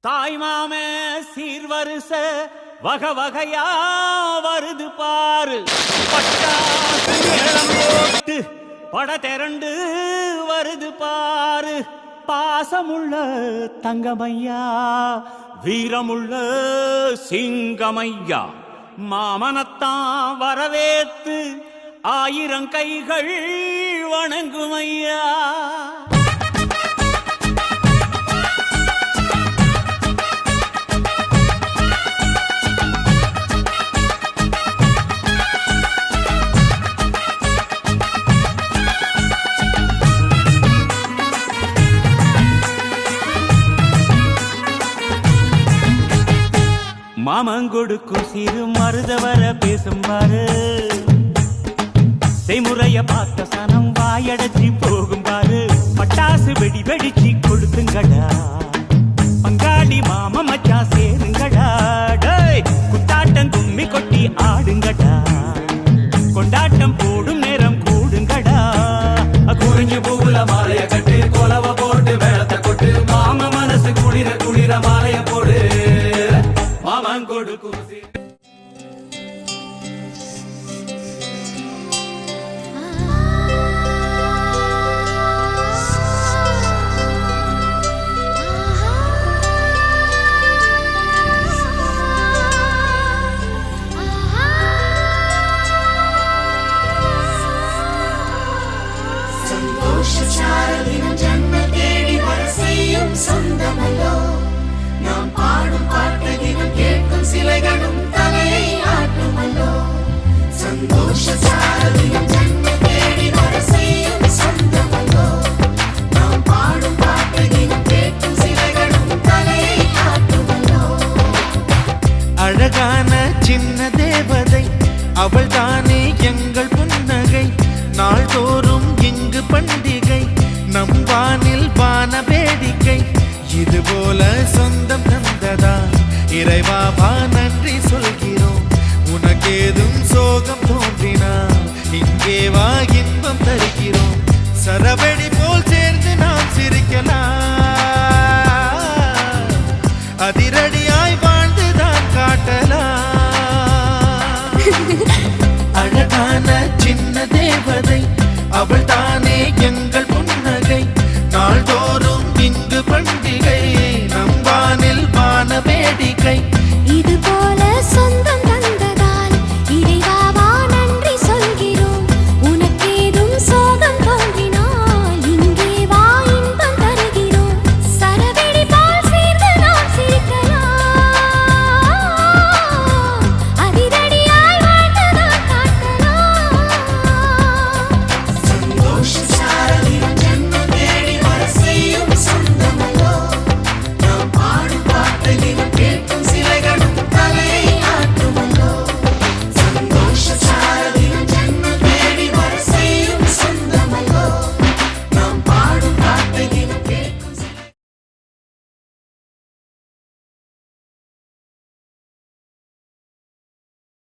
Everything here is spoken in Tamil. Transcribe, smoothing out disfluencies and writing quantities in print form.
தாய்மாமே சீர்வரிச வகை வகையா வருது பாரு. பட்டாசு மேளம் போட்டு பட திரண்டு வருது பாரு. பாசமுள்ள தங்கமையா, வீரமுள்ள சிங்கமையா, மாமனத்தான் வரவேத்து ஆயிரம் கைகள் வணங்குமையா. மாமங்கொடுக்கும் சிறு மருதவர பேசும் பாரு. செய்முறைய பார்த்த சனம் வாயடைச்சி போகும் பாரு. பட்டாசு வெடி வெடிச்சு கொடுத்துங்கடா, பங்காளி மாம மச்சா சேருங்கடா. குத்தாட்டம் கும்மி கொட்டி ஆடுங்கடா, கொண்டாட்டம் போடும் நேரம் கூடுங்கடா. குறிஞ்சு பூவுல மாலைய கட்டு, கொலவ போட்டு வேளத்தை கொட்டு, மாம மனசு குளிர குளிர மாலைய போடு. மாமங்கொடுக்கும் சந்தோஷச்சாரதினம் ஜன்ம தேடி வர செய்யும் சொந்தமல்லோ. நாம் பாடும் பாட்டு தினம் கேட்கும் சிலைகளும் தலையை ஆட்டுமல்லோ. சந்தோஷச்சாரதினம் ஜன்ம தேடி வர செய்யும் சொந்தமல்லோ. நாம் பாடும் பாட்டு தினம் கேட்கும் சிலைகளும் தலையை ஆட்டுமல்லோ. அழகான சின்ன தேவதை அவள் தானே எங்கள் புன்னகை. நாள்தோறும் இங்கு பண்டிகை, நம் வானில் வான வேடிக்கை. இதுபோல சொந்தம் தந்ததா இறைவா வான